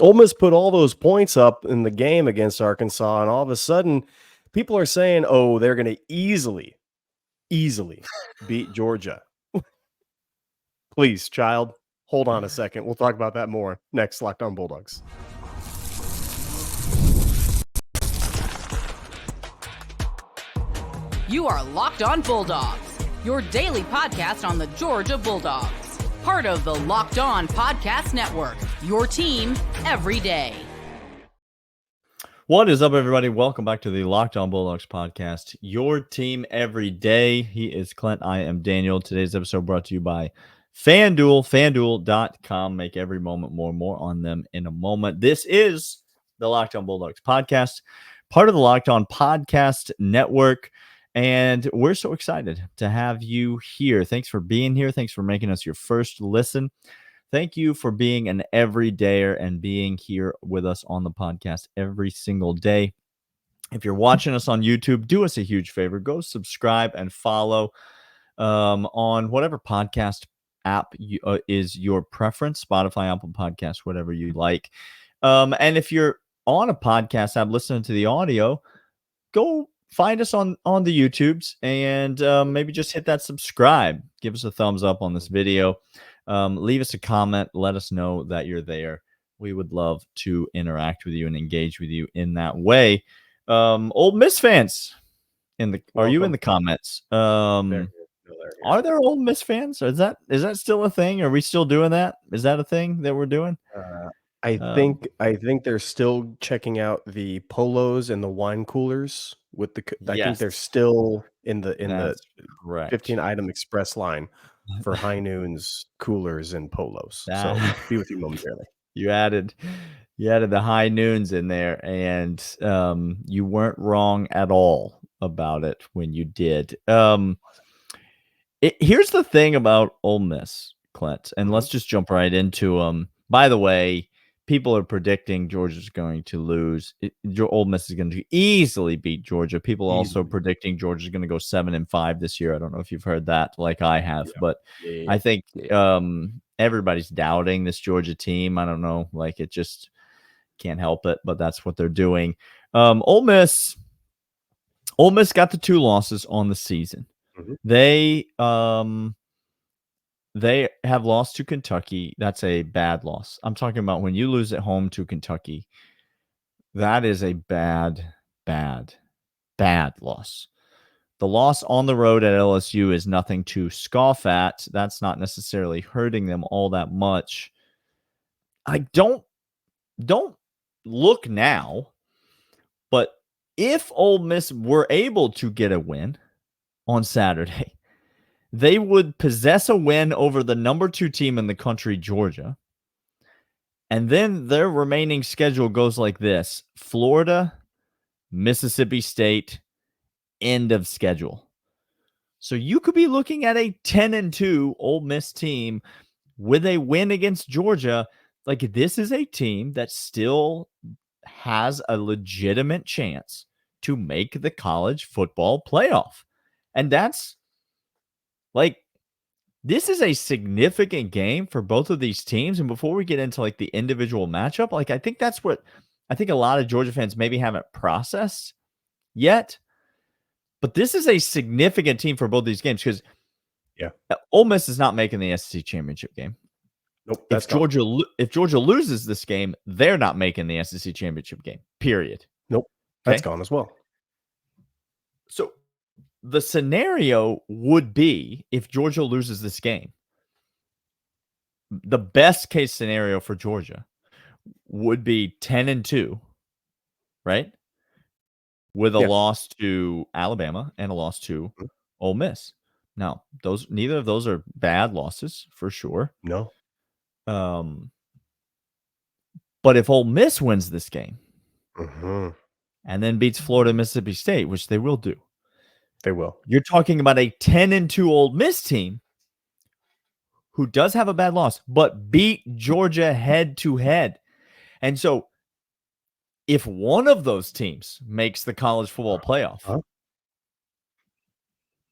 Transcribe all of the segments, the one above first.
Ole Miss put all those points up in the game against Arkansas, and all of a sudden, people are saying, "Oh, they're going to easily beat Georgia." Please, child, hold on a second. We'll talk about that more next. Locked On Bulldogs. You are Locked On Bulldogs, your daily podcast on the Georgia Bulldogs. Part of the Locked On Podcast Network, your team every day. What is up, everybody? Welcome back to the Locked On Bulldogs podcast, your team every day. He is Clint. I am Daniel. Today's episode brought to you by FanDuel, FanDuel.com. Make every moment more and more on them in a moment. This is the Locked On Bulldogs podcast, part of the Locked On Podcast Network. And we're so excited to have you here. Thanks for being here. Thanks for making us your first listen. Thank you for being an everydayer and being here with us on the podcast every single day. If you're watching us on YouTube, do us a huge favor. Go subscribe and follow on whatever podcast app is your preference, Spotify, Apple Podcasts, whatever you like. And if you're on a podcast app listening to the audio, go find us on the YouTubes and maybe just hit that subscribe. Give us a thumbs up on this video. Leave us a comment. Let us know that you're there. We would love to interact with you and engage with you in that way. Ole Miss fans, are you in the comments? Are there Ole Miss fans? Is that still a thing? Are we still doing that? Is that a thing that we're doing? I think they're still checking out the polos and the wine coolers with the. I think they're still in the 15-item express line for high noons, coolers, and polos. So be with you momentarily. You added the high noons in there, and you weren't wrong at all about it when you did. Here's the thing about Ole Miss, Clint, and let's just jump right into them. By the way, people are predicting Georgia's going to lose. Ole Miss is going to easily beat Georgia. People are also predicting Georgia's going to go 7-5 this year. I don't know if you've heard that like I have, but I think everybody's doubting this Georgia team. I don't know, like it just can't help it, but that's what they're doing. Ole Miss got the 2 losses on the season. They have lost to Kentucky. That's a bad loss. I'm talking about when you lose at home to Kentucky. That is a bad loss. The loss on the road at LSU is nothing to scoff at. That's not necessarily hurting them all that much. I don't look now, but if Ole Miss were able to get a win on Saturday, they would possess a win over the number 2 team in the country, Georgia. And then their remaining schedule goes like this: Florida, Mississippi State, end of schedule. So you could be looking at a 10-2 Ole Miss team with a win against Georgia. Like, this is a team that still has a legitimate chance to make the college football playoff. And that's like, this is a significant game for both of these teams. And before we get into like the individual matchup, like I think that's what I think a lot of Georgia fans maybe haven't processed yet. But this is a significant team for both these games because Ole Miss is not making the SEC championship game. Nope. If Georgia loses this game, they're not making the SEC championship game. Period. Nope. That's gone as well. So the scenario would be, if Georgia loses this game, the best case scenario for Georgia would be 10-2, right? With a loss to Alabama and a loss to Ole Miss. Now, neither of those are bad losses for sure. No. But if Ole Miss wins this game and then beats Florida, Mississippi State, which they will do, they will. You're talking about a 10-2 Ole Miss team who does have a bad loss, but beat Georgia head to head. And so if one of those teams makes the college football playoff,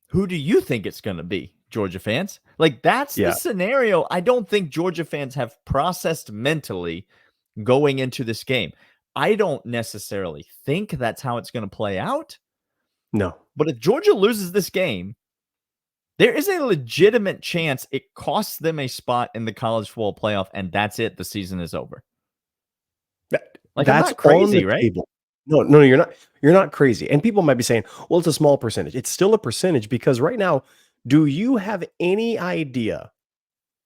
who do you think it's going to be, Georgia fans? Like, that's the scenario I don't think Georgia fans have processed mentally going into this game. I don't necessarily think that's how it's going to play out. No. But if Georgia loses this game, there is a legitimate chance it costs them a spot in the college football playoff, and that's it. The season is over. Like, that's I'm not crazy, on the right? Table. No, you're not. You're not crazy. And people might be saying, well, it's a small percentage. It's still a percentage because right now, do you have any idea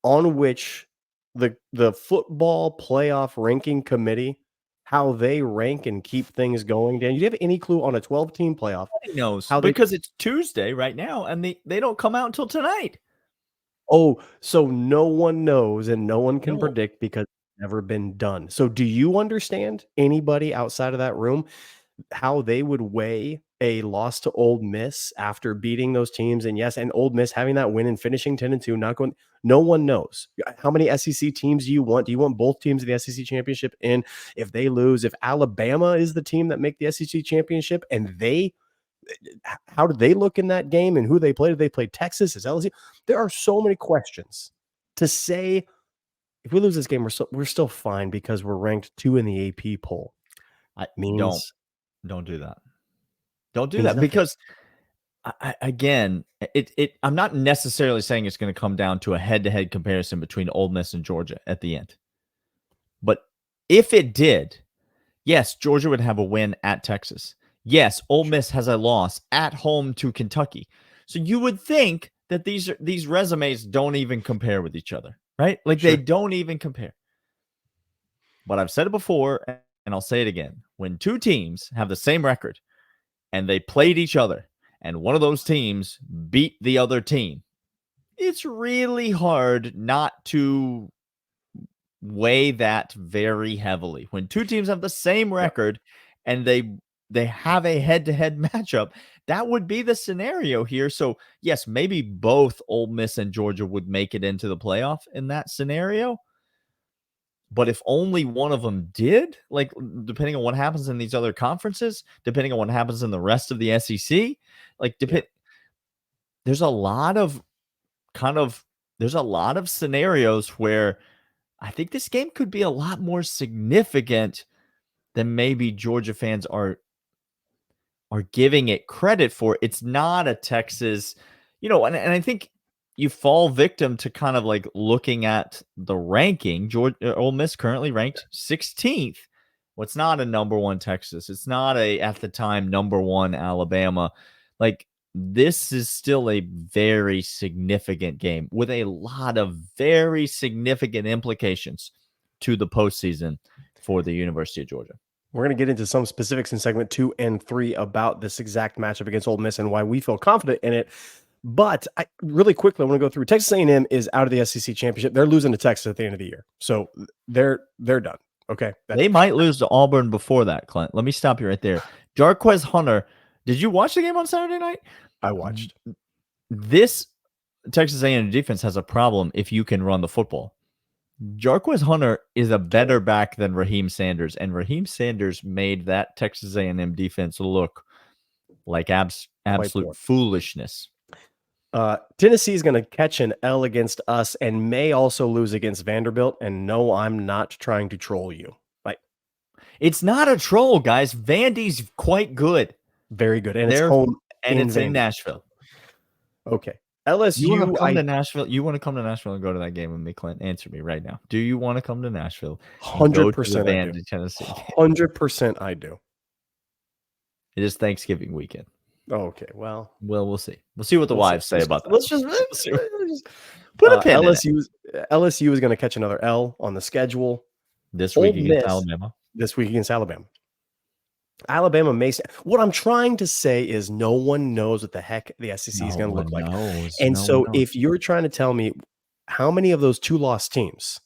on which the football playoff ranking committee, how they rank and keep things going? Dan, do you have any clue on a 12-team playoff? Nobody knows because it's Tuesday right now, and they don't come out until tonight. Oh, so no one knows and no one can predict because it's never been done. So do you understand, anybody outside of that room, how they would weigh a loss to Ole Miss after beating those teams? And yes, and Ole Miss having that win and finishing 10-2, not going. No one knows. How many SEC teams do you want? Do you want both teams in the SEC championship? And if they lose, if Alabama is the team that make the SEC championship, and how did they look in that game and who they played? Did they play Texas? Is LSU? There are so many questions to say. If we lose this game, we're still fine because we're ranked 2 in the AP poll. Don't do that. Don't do that because I'm not necessarily saying it's going to come down to a head-to-head comparison between Ole Miss and Georgia at the end. But if it did, yes, Georgia would have a win at Texas. Yes, Ole Miss has a loss at home to Kentucky. So you would think that these resumes don't even compare with each other, right? Like they don't even compare. But I've said it before, and I'll say it again. When two teams have the same record and they played each other, and one of those teams beat the other team, it's really hard not to weigh that very heavily. When two teams have the same record and they have a head-to-head matchup, that would be the scenario here. So, yes, maybe both Ole Miss and Georgia would make it into the playoff in that scenario. But if only one of them did, like depending on what happens in these other conferences, depending on what happens in the rest of the SEC, like there's a lot of scenarios where I think this game could be a lot more significant than maybe Georgia fans are giving it credit for. It's not a Texas, and I think you fall victim to kind of like looking at the ranking. Ole Miss currently ranked 16th. Well, it's not a number one Texas. It's not at the time, number one Alabama. Like, this is still a very significant game with a lot of very significant implications to the postseason for the University of Georgia. We're going to get into some specifics in segment 2 and 3 about this exact matchup against Ole Miss and why we feel confident in it. But really quickly, I want to go through. Texas A&M is out of the SEC championship. They're losing to Texas at the end of the year. So they're done. Okay. They might lose to Auburn before that, Clint. Let me stop you right there. Jarquez Hunter. Did you watch the game on Saturday night? I watched. This Texas A&M defense has a problem if you can run the football. Jarquez Hunter is a better back than Raheem Sanders, and Raheem Sanders made that Texas A&M defense look like absolute foolishness. Tennessee is going to catch an L against us and may also lose against Vanderbilt. And no, I'm not trying to troll you. It's not a troll, guys. Vandy's quite good. Very good. And it's home. And it's in Nashville. Okay. LSU. You want to come to Nashville? You want to come to Nashville and go to that game with me, Clint? Answer me right now. Do you want to come to Nashville? 100% I do. Tennessee. 100% I do. It is Thanksgiving weekend. Oh, okay. Well, we'll see. We'll see what the wives say about that. Let's just put a pin in it. LSU is going to catch another L on the schedule this week against Alabama. This week against Alabama. Alabama may. What I'm trying to say is no one knows what the heck the SEC is going to look like. And if you're trying to tell me how many of those 2-loss teams,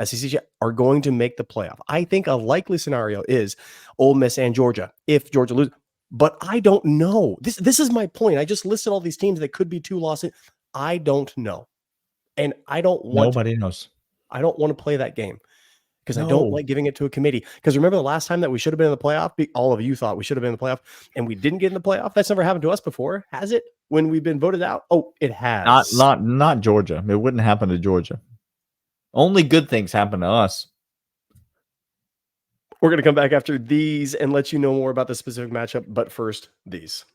SEC, are going to make the playoff, I think a likely scenario is Ole Miss and Georgia if Georgia loses. But I don't know. This is my point. I just listed all these teams that could be 2 losses. I don't know. And I don't want. Nobody knows. I don't want to play that game. Because I don't like giving it to a committee. Because remember the last time that we should have been in the playoff? All of you thought we should have been in the playoff, and we didn't get in the playoff. That's never happened to us before, has it? When we've been voted out? Oh, it has. Not Georgia. It wouldn't happen to Georgia. Only good things happen to us. We're going to come back after these and let you know more about the specific matchup. But first, these.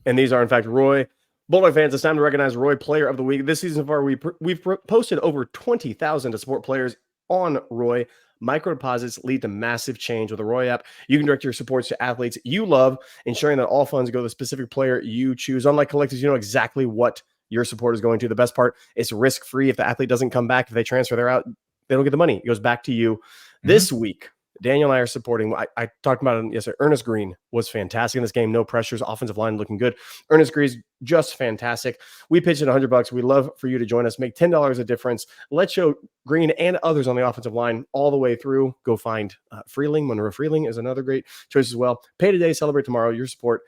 And these are, in fact, Roy. Bulldog fans, it's time to recognize Roy Player of the Week. This season so far, we've posted over 20,000 to support players on Roy. Micro deposits lead to massive change with the Roy app. You can direct your supports to athletes you love, ensuring that all funds go to the specific player you choose. Unlike collectors, you know exactly what your support is going to. The best part, it's risk-free. If the athlete doesn't come back, if they transfer, they're out. They don't get the money. It goes back to you. Mm-hmm. This week, Daniel and I are supporting. I talked about it yesterday. Ernest Green was fantastic in this game. No pressures. Offensive line looking good. Ernest Green's just fantastic. We pitched in $100. We'd love for you to join us. Make $10 a difference. Let's show Green and others on the offensive line all the way through. Go find Freeling. Monroe Freeling is another great choice as well. Pay today, celebrate tomorrow. Your support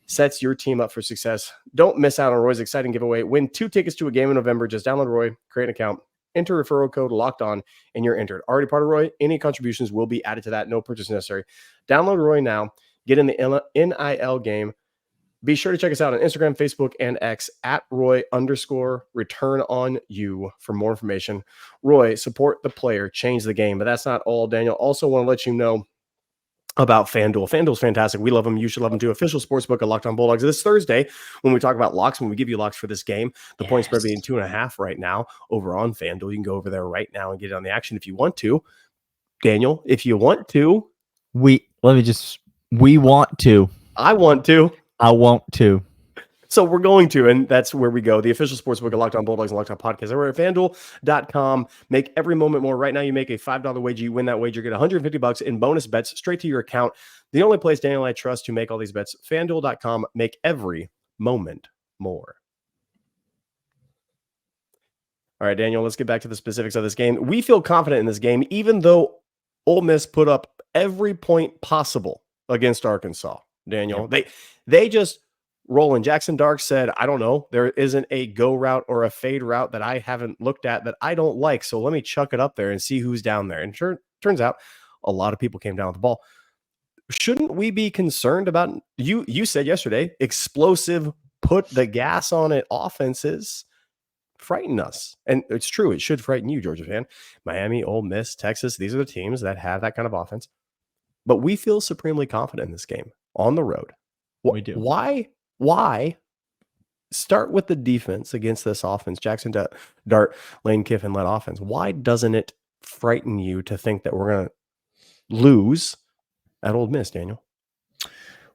sets your team up for success. Don't miss out on Roy's exciting giveaway. Win 2 tickets to a game in November. Just download Roy, create an account, enter referral code Locked On, and you're entered. Already part of Roy, any contributions will be added to that. No purchase necessary. Download Roy now. Get in the NIL game. Be sure to check us out on Instagram, Facebook, and X at Roy_return on you for more information. Roy, support the player, change the game. But that's not all, Daniel. Also want to let you know about FanDuel. FanDuel's fantastic. We love them. You should love them too. Official sportsbook of Locked On Bulldogs. This Thursday, when we talk about locks, when we give you locks for this game, the point spread being 2.5 right now over on FanDuel. You can go over there right now and get it on the action if you want to. Daniel, if you want to. We want to. I want to. I want to. So we're going to, and that's where we go. The official sportsbook of Locked On Bulldogs and Locked On Podcast. We're at FanDuel.com. Make every moment more. Right now, you make a $5 wager. You win that wager. Get $150 in bonus bets straight to your account. The only place Daniel and I trust to make all these bets. FanDuel.com. Make every moment more. All right, Daniel, let's get back to the specifics of this game. We feel confident in this game, even though Ole Miss put up every point possible against Arkansas. Daniel, they just roll in. Jackson Dark said, I don't know, there isn't a go route or a fade route that I haven't looked at that I don't like. So let me chuck it up there and see who's down there. And turns out a lot of people came down with the ball. Shouldn't we be concerned about, you said yesterday, explosive, put the gas on it offenses frighten us. And it's true. It should frighten you, Georgia fan. Miami, Ole Miss, Texas, these are the teams that have that kind of offense. But we feel supremely confident in this game on the road. We do. Why start with the defense against this offense? Jackson Dart, Lane Kiffin led offense. Why doesn't it frighten you to think that we're going to lose at Ole Miss, Daniel?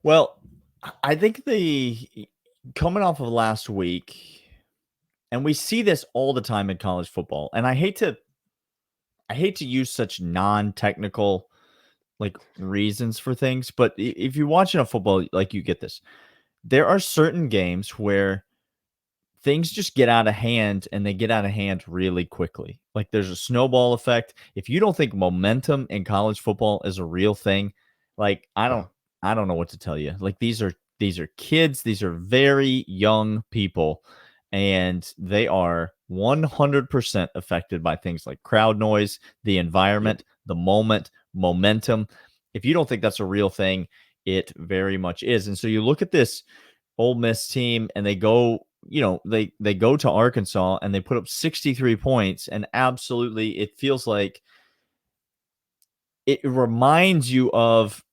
Well, I think coming off of last week, and we see this all the time in college football, and I hate to use such non-technical reasons for things, but if you're watching a football, you get this. There are certain games where things just get out of hand, and they get out of hand really quickly. There's a snowball effect. If you don't think momentum in college football is a real thing, I don't know what to tell you. These are kids. These are very young people, and they are 100% affected by things like crowd noise, the environment, the moment, momentum. If you don't think that's a real thing, it very much is. And so you look at this Ole Miss team, and they go, they go to Arkansas and they put up 63 points, and absolutely it feels like it reminds you of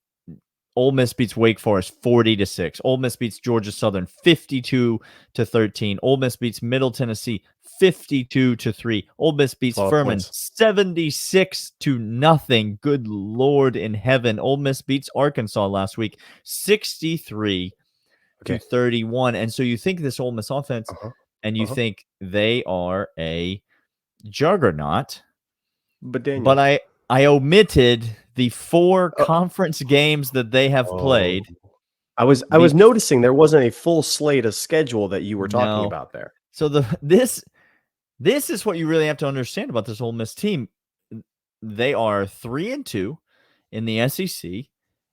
Ole Miss beats Wake Forest 40-6. Ole Miss beats Georgia Southern 52-13. Ole Miss beats Middle Tennessee 52-3. Ole Miss beats Furman 76-0. Good Lord in heaven. Ole Miss beats Arkansas last week 63-31. And so you think this Ole Miss offense, and you think they are a juggernaut. But Daniel, but I omitted the 4 conference games that they have played. I was noticing there wasn't a full slate of schedule that you were talking about there. So this is what you really have to understand about this Ole Miss team. They are 3-2 in the SEC,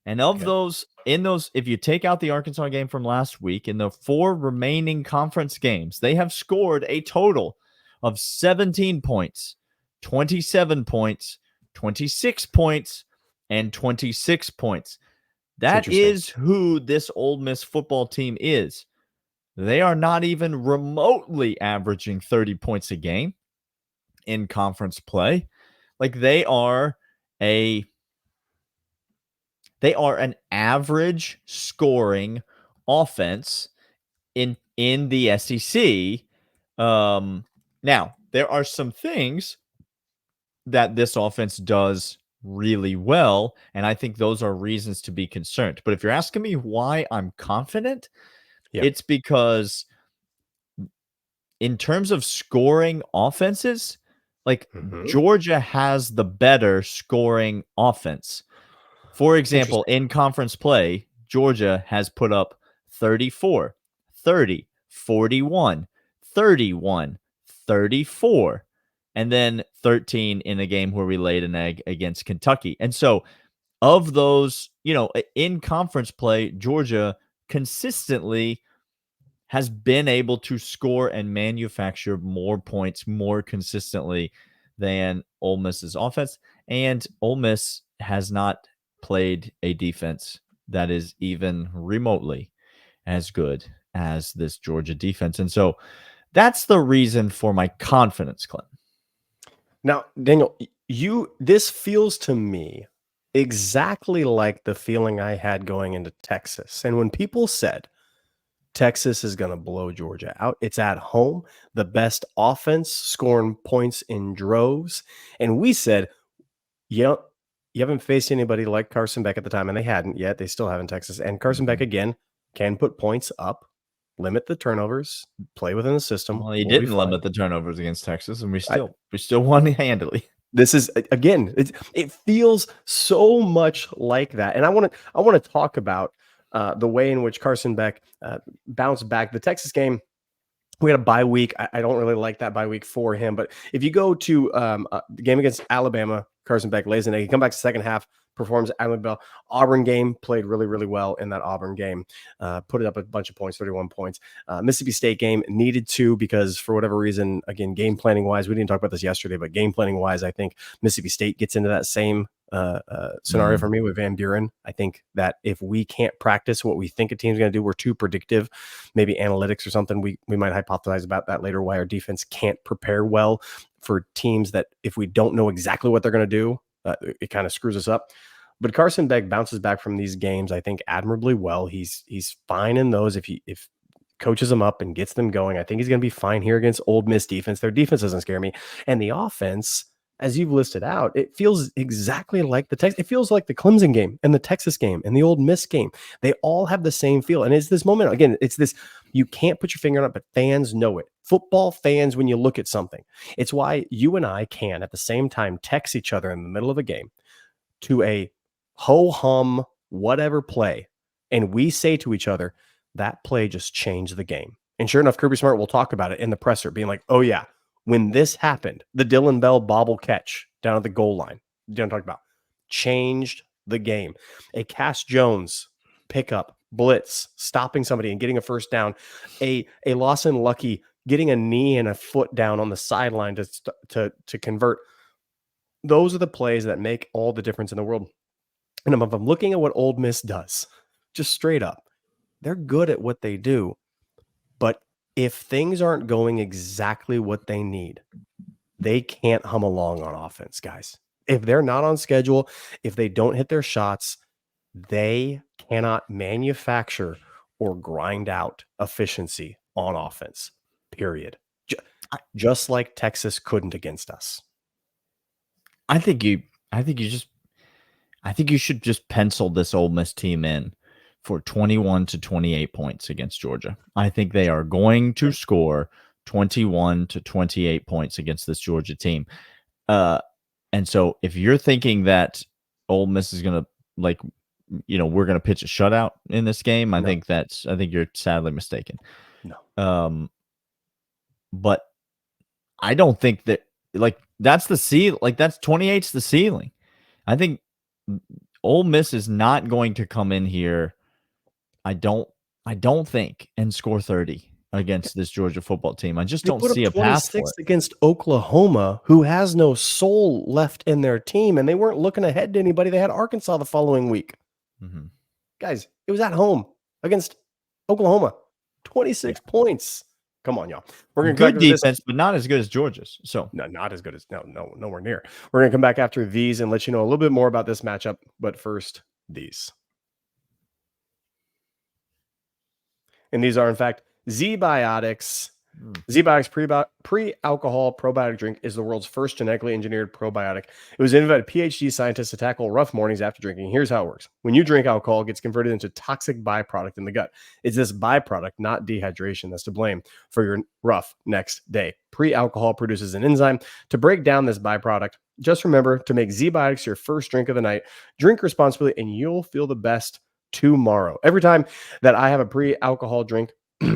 and of those, if you take out the Arkansas game from last week, in the 4 remaining conference games, they have scored a total of 17 points, 27 points, 26 points, and 26 points. That is who this Ole Miss football team is. They are not even remotely averaging 30 points a game in conference play. Like they are an average scoring offense in the SEC. Now there are some things that this offense does really well, and I think those are reasons to be concerned. But if you're asking me why I'm confident, it's because in terms of scoring offenses, like Georgia has the better scoring offense. For example, in conference play, Georgia has put up 34, 30, 41, 31, 34, and then 13 in a game where we laid an egg against Kentucky. And so of those, in conference play, Georgia consistently has been able to score and manufacture more points more consistently than Ole Miss's offense. And Ole Miss has not played a defense that is even remotely as good as this Georgia defense. And so that's the reason for my confidence, Clint. Now, Daniel, this feels to me exactly like the feeling I had going into Texas. And when people said Texas is going to blow Georgia out, it's at home, the best offense, scoring points in droves. And we said, you haven't faced anybody like Carson Beck at the time, and they hadn't yet. They still haven't, Texas. And Carson Beck, again, can put points up, limit the turnovers, play within the system. Well, he didn't limit the turnovers against Texas, and we still won handily. This is, again, it feels so much like that. And I want to talk about the way in which Carson Beck bounced back. The Texas game, we had a bye week. I don't really like that bye week for him. But if you go to the game against Alabama, Carson Beck lays an egg. He comes back to the second half, performs admirably. Auburn game, played really, really well in that Auburn game. Put it up a bunch of points, 31 points. Mississippi State game needed to, because for whatever reason, again, game planning wise, we didn't talk about this yesterday, but game planning wise, I think Mississippi State gets into that same scenario for me with Van Buren. I think that if we can't practice what we think a team's going to do, we're too predictive, maybe analytics or something. We might hypothesize about that later, why our defense can't prepare well for teams that if we don't know exactly what they're going to do, it kind of screws us up. But Carson Beck bounces back from these games, I think, admirably well. He's fine in those if coaches them up and gets them going. I think he's going to be fine here against Ole Miss defense. Their defense doesn't scare me. And the offense, as you've listed out, it feels exactly like it feels like the Clemson game and the Texas game and the Ole Miss game. They all have the same feel. And it's this moment, again, it's this, you can't put your finger on it, but fans know it. Football fans, when you look at something, it's why you and I can at the same time text each other in the middle of a game to a ho-hum whatever play, and we say to each other, that play just changed the game. And sure enough, Kirby Smart will talk about it in the presser, being like, oh yeah, when this happened, the Dylan Bell bobble catch down at the goal line, don't talk about, changed the game. A Cass Jones pickup, blitz, stopping somebody and getting a first down. A Lawson Lucky getting a knee and a foot down on the sideline to convert. Those are the plays that make all the difference in the world. And if I'm looking at what Ole Miss does, just straight up, they're good at what they do. But if things aren't going exactly what they need, they can't hum along on offense, guys. If they're not on schedule, if they don't hit their shots, they cannot manufacture or grind out efficiency on offense, period. Just like Texas couldn't against us. I think you should just pencil this Ole Miss team in for 21 to 28 points against Georgia. I think they are going to score 21 to 28 points against this Georgia team. And so if you're thinking that Ole Miss is going to, we're going to pitch a shutout in this game, I think you're sadly mistaken. No. But I don't think that, that's the ceiling. That's 28's the ceiling. I think Ole Miss is not going to come in here, I don't think, and score 30 against this Georgia football team. I just don't see a path for it. Against Oklahoma, who has no soul left in their team, and they weren't looking ahead to anybody. They had Arkansas the following week. Mm-hmm. Guys, it was at home against Oklahoma. 26 points. Come on, y'all. We're going to good defense, but not as good as Georgia's. So no, not as good as nowhere near. We're going to come back after these and let you know a little bit more about this matchup. But first, these. And these are, in fact, Z-Biotics. Z-Biotics pre-alcohol probiotic drink is the world's first genetically engineered probiotic. It was invented by PhD scientists to tackle rough mornings after drinking. Here's how it works. When you drink alcohol, it gets converted into toxic byproduct in the gut. It's this byproduct, not dehydration, that's to blame for your rough next day. Pre-alcohol produces an enzyme to break down this byproduct. Just remember to make Z-Biotics your first drink of the night. Drink responsibly, and you'll feel the best tomorrow. Every time that I have a pre-alcohol drink,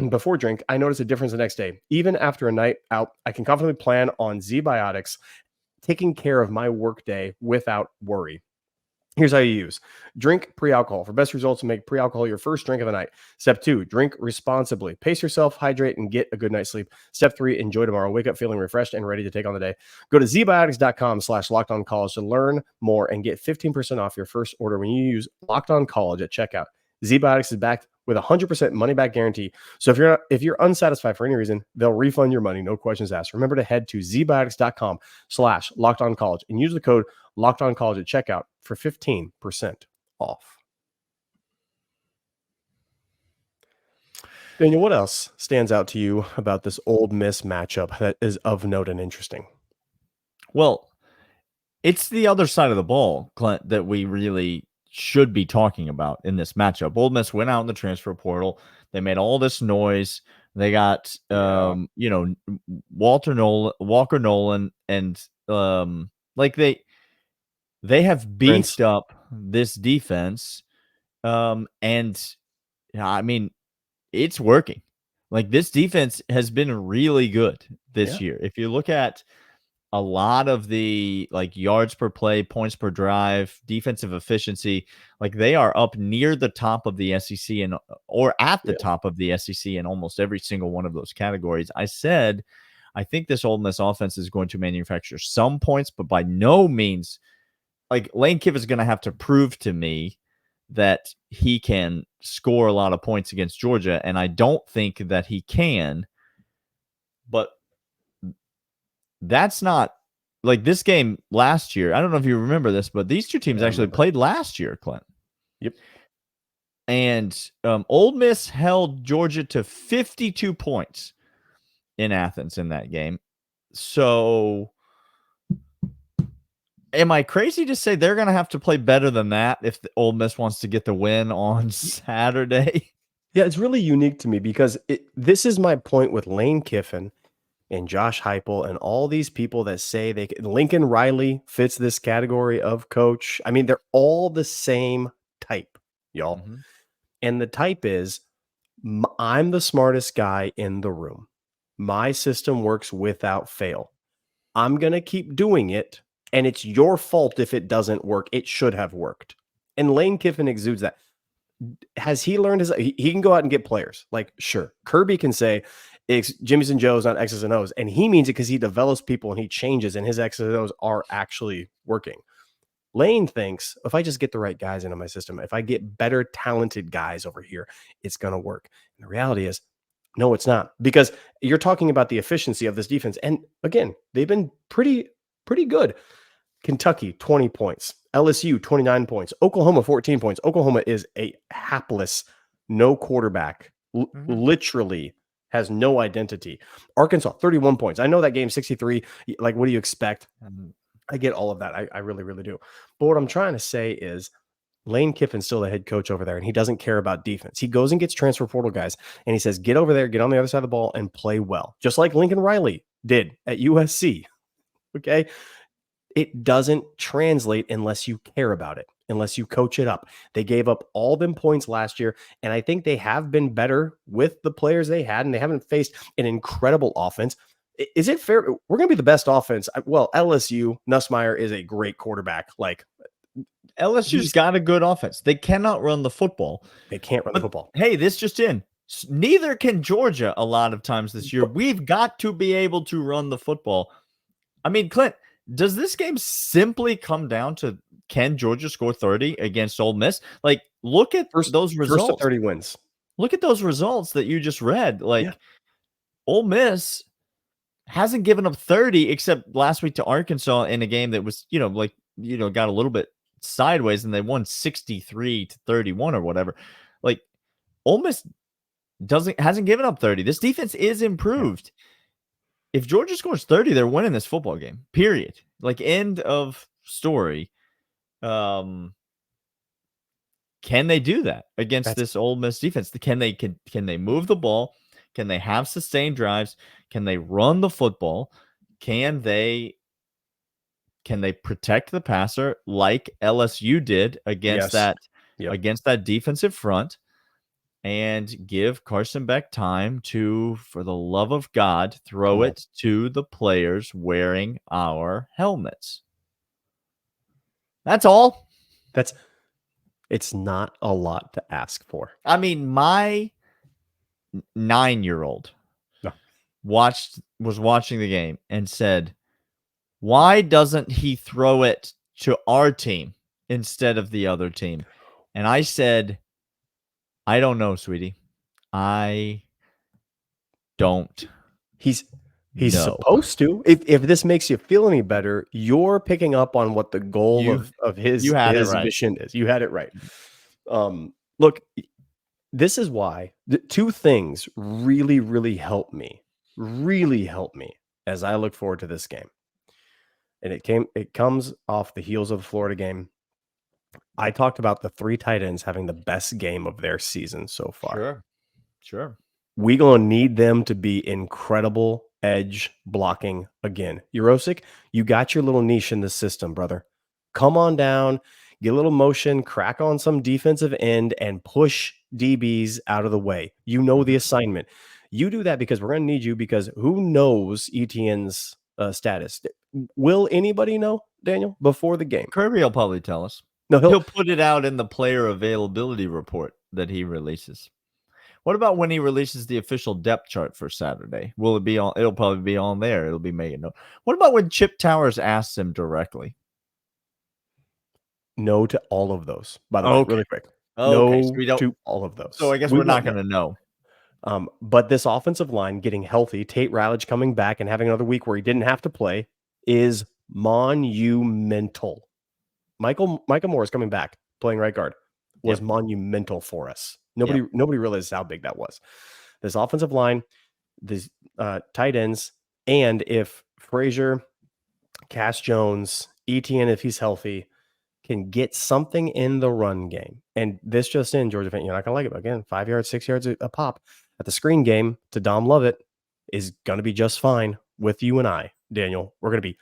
before drink, I notice a difference the next day. Even after a night out, I can confidently plan on Z-Biotics taking care of my workday without worry. Here's how you use. Drink pre-alcohol. For best results, make pre-alcohol your first drink of the night. Step 2, drink responsibly. Pace yourself, hydrate, and get a good night's sleep. Step 3, enjoy tomorrow. Wake up feeling refreshed and ready to take on the day. Go to zbiotics.com/lockedoncollege to learn more and get 15% off your first order when you use Locked On College at checkout. Z-Biotics is backed with a 100% money back guarantee. So if you're unsatisfied for any reason, they'll refund your money, no questions asked. Remember to head to zbiotics.com/lockedoncollege and use the code lockedoncollege at checkout for 15% off. Daniel, what else stands out to you about this Ole Miss matchup that is of note and interesting? Well, it's the other side of the ball, Clint, that we really should be talking about in this matchup. Ole Miss went out in the transfer portal. They made all this noise. They got, Walker Nolan, and they have beefed up this defense. And I mean, it's working. Like, this defense has been really good this year. If you look at a lot of the yards per play, points per drive, defensive efficiency, they are up near the top of the SEC or at the top of the SEC in almost every single one of those categories. I said, I think this Ole Miss offense is going to manufacture some points, but by no means, Lane Kiffin is going to have to prove to me that he can score a lot of points against Georgia, and I don't think that he can. But that's not this game last year. I don't know if you remember this, but these two teams actually played last year, Clint. Yep. And Ole Miss held Georgia to 52 points in Athens in that game. So am I crazy to say they're going to have to play better than that if the Ole Miss wants to get the win on Saturday? Yeah, it's really unique to me because this is my point with Lane Kiffin and Josh Heupel and all these people that say Lincoln Riley fits this category of coach. I mean, they're all the same type, y'all. Mm-hmm. And the type is, I'm the smartest guy in the room. My system works without fail. I'm going to keep doing it, and it's your fault if it doesn't work. It should have worked. And Lane Kiffin exudes that. Has he learned he can go out and get players. Sure, Kirby can say, it's Jimmy's and Joe's, not X's and O's. And he means it because he develops people and he changes, and his X's and O's are actually working. Lane thinks, if I just get the right guys into my system, if I get better talented guys over here, it's going to work. And the reality is, no, it's not. Because you're talking about the efficiency of this defense. And again, they've been pretty good. Kentucky, 20 points. LSU, 29 points. Oklahoma, 14 points. Oklahoma is a hapless, no quarterback. Literally has no identity. Arkansas, 31 points. I know that game, 63. What do you expect? I get all of that. I really, really do. But what I'm trying to say is Lane Kiffin's still the head coach over there, and he doesn't care about defense. He goes and gets transfer portal guys, and he says, get over there, get on the other side of the ball, and play well. Just like Lincoln Riley did at USC. Okay? It doesn't translate unless you care about it, unless you coach it up. They gave up all them points last year, and I think they have been better with the players they had, and they haven't faced an incredible offense. Is it fair? We're going to be the best offense. Well, LSU, Nussmeier is a great quarterback. LSU's got a good offense. They cannot run the football. They can't run the football. Hey, this just in. Neither can Georgia a lot of times this year. We've got to be able to run the football. I mean, Clint, does this game simply come down to, can Georgia score 30 against Ole Miss? Look at those results. First to 30 wins. Look at those results that you just read. Ole Miss hasn't given up 30 except last week to Arkansas in a game that was, got a little bit sideways and they won 63-31 or whatever. Like Ole Miss hasn't given up 30. This defense is improved. If Georgia scores 30, they're winning this football game. Period. Like end of story. Can they do that against this Ole Miss defense? Can they move the ball? Can they have sustained drives? Can they run the football? Can they protect the passer like LSU did against that defensive front and give Carson Beck time to, for the love of God, throw it to the players wearing our helmets? That's all. It's not a lot to ask for. I mean, my 9-year-old was watching the game and said, why doesn't he throw it to our team instead of the other team? And I said, I don't know, sweetie. I don't. He's supposed to. If this makes you feel any better, you're picking up on what the goal of his mission is. You had it right. Look, this is why two things really, really help me as I look forward to this game. And it comes off the heels of the Florida game. I talked about the 3 tight ends having the best game of their season so far. Sure. We're going to need them to be incredible edge blocking again. Urosic, you got your little niche in the system, brother. Come on down, get a little motion, crack on some defensive end, and push DBs out of the way. You know the assignment. You do that because we're going to need you, because who knows Etienne's status? Will anybody know, Daniel, before the game? Kirby will probably tell us. No, he'll put it out in the player availability report that he releases. What about when he releases the official depth chart for Saturday? Will it be on? It'll probably be on there. It'll be made note. What about when Chip Towers asks him directly? No to all of those, by the way, really quick. No so to all of those. So I guess we're not going to know. But this offensive line getting healthy, Tate Ratledge coming back and having another week where he didn't have to play, is monumental. Micah Morris coming back, playing right guard, was monumental for us. Nobody realized how big that was. This offensive line, these tight ends, and if Frazier, Cass Jones, Etienne, if he's healthy, can get something in the run game. And this just in, Georgia fan, you're not going to like it. Again, 5 yards, 6 yards a pop at the screen game to Dom Lovett is going to be just fine with you and I, Daniel. We're going to be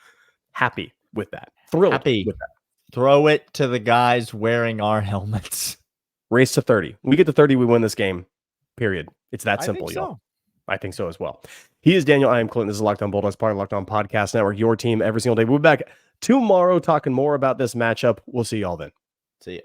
happy with that. Thrilled with that. Throw it to the guys wearing our helmets. Race to 30. When we get to 30, we win this game. Period. It's that simple, y'all. I think so as well. He is Daniel. I am Clint. This is Locked On Bulldogs, part of Locked On Podcast Network. Your team every single day. We'll be back tomorrow talking more about this matchup. We'll see y'all then. See ya.